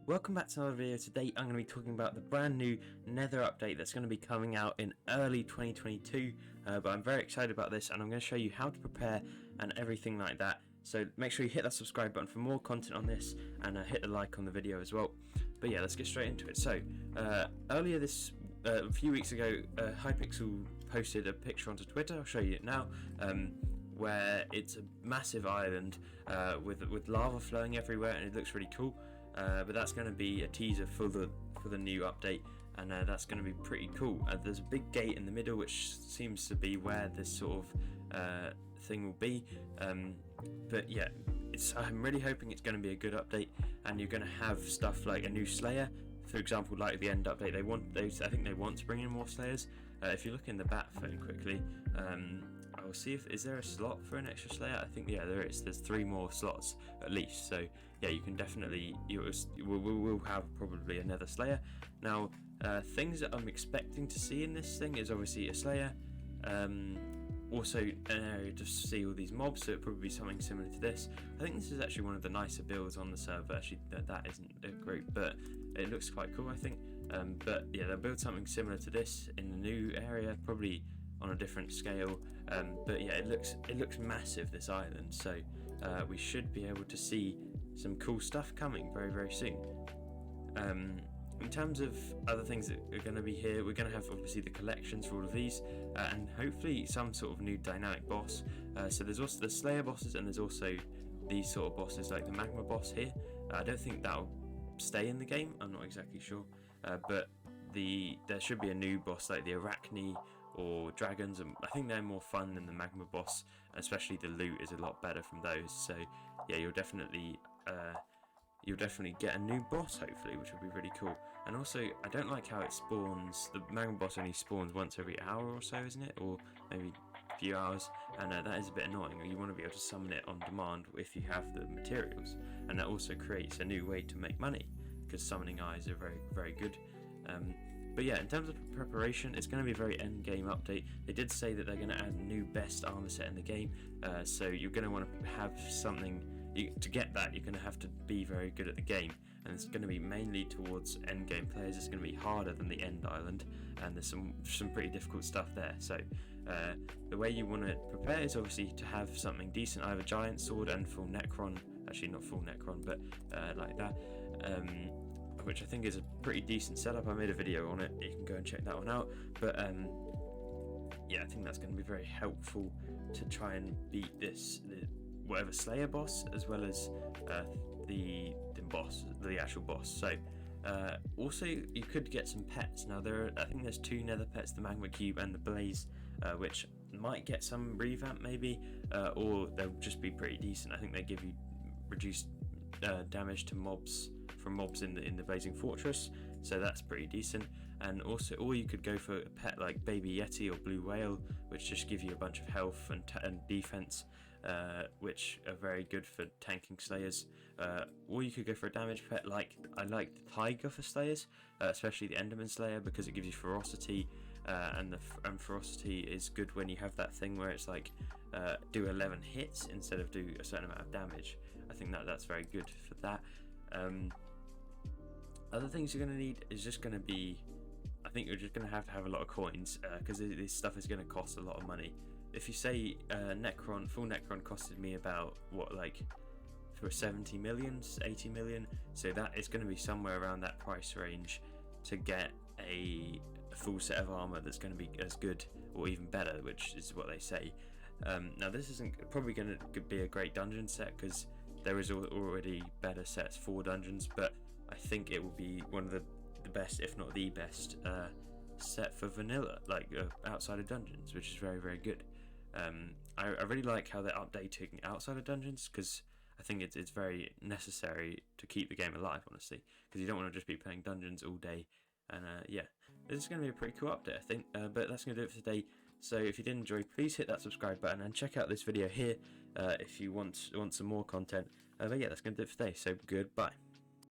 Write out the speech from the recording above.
Welcome back to another video. Today I'm going to be talking about the brand new Nether update that's going to be coming out in early 2022, but I'm very excited about this and I'm going to show you how to prepare and everything like that. So make sure you hit that subscribe button for more content on this, and hit the like on the video as well. But yeah, let's get straight into it. So earlier this a few weeks ago, Hypixel posted a picture onto Twitter. I'll show you it now. Where it's a massive island with lava flowing everywhere, and it looks really cool. But that's going to be a teaser for the new update, and that's going to be pretty cool. There's a big gate in the middle, which seems to be where this sort of thing will be. But yeah, I'm really hoping it's going to be a good update, and you're going to have stuff like a new Slayer. For example, like the end update, I think they want to bring in more Slayers. If you look in the bat phone quickly, I will see if is there a slot for an extra Slayer. I think there is. There's 3 more slots at least. So yeah, you can definitely we'll have probably another Slayer. Now, things that I'm expecting to see in this thing is obviously a Slayer. Also an area to see all these mobs, so it'll probably be something similar to this. I think this is actually one of the nicer builds on the server. Actually, that isn't great, but it looks quite cool, I think. But yeah, they'll build something similar to this in the new area, probably on a different scale. But yeah, it looks massive, this island. So we should be able to see some cool stuff coming very, very soon. In terms of other things that are going to be here, we're going to have obviously the collections for all of these, and hopefully some sort of new dynamic boss. So there's also the Slayer bosses, and there's also these sort of bosses like the Magma boss here. I don't think that'll stay in the game, I'm not exactly sure, but there should be a new boss like the Arachne or dragons, and I think they're more fun than the Magma boss, especially the loot is a lot better from those. So yeah, you'll definitely get a new boss, hopefully, which will be really cool. And also, I don't like how it spawns. The Magma boss only spawns once every hour or so, isn't it? Or maybe a few hours, and that is a bit annoying. You want to be able to summon it on demand if you have the materials, and that also creates a new way to make money, because summoning eyes are very, very good. But yeah, in terms of preparation, it's going to be a very end game update. They did say that they're going to add a new best armor set in the game, so you're going to want to have something. To get that, you're going to have to be very good at the game, and it's going to be mainly towards end game players. It's going to be harder than the end island, and there's some pretty difficult stuff there. So the way you want to prepare is obviously to have something decent, either giant sword and full Necron. Actually, not full Necron, but like that. Which I think is a pretty decent setup. I made a video on it, you can go and check that one out. But yeah, I think that's going to be very helpful to try and beat whatever Slayer boss, as well as the actual boss. So also you could get some pets. Now I think there's 2 Nether pets, the Magma Cube and the Blaze, which might get some revamp maybe, or they'll just be pretty decent. I think they give you reduced damage to mobs from mobs in the Blazing Fortress, so that's pretty decent. And also, or you could go for a pet like Baby Yeti or Blue Whale, which just give you a bunch of health and defense, which are very good for tanking Slayers. Or you could go for a damage pet I like the Tiger for Slayers, especially the Enderman Slayer, because it gives you ferocity, and ferocity is good when you have that thing where it's like do 11 hits instead of do a certain amount of damage. I think that's very good for that. Other things you're going to need is just going to be, I think you're just going to have a lot of coins, because this stuff is going to cost a lot of money. If you say full Necron costed me about for 70 million, 80 million, so that is going to be somewhere around that price range to get a full set of armor that's going to be as good or even better, which is what they say. Now this isn't probably going to be a great dungeon set, because there is already better sets for dungeons, but I think it will be one of the best, if not the best, set for vanilla, outside of dungeons, which is very, very good. I really like how they're updating outside of dungeons, because I think it's very necessary to keep the game alive, honestly, because you don't want to just be playing dungeons all day. And yeah, this is going to be a pretty cool update, I think. But that's going to do it for today. So if you did enjoy, please hit that subscribe button and check out this video here if you want some more content. But yeah, that's going to do it for today. So goodbye.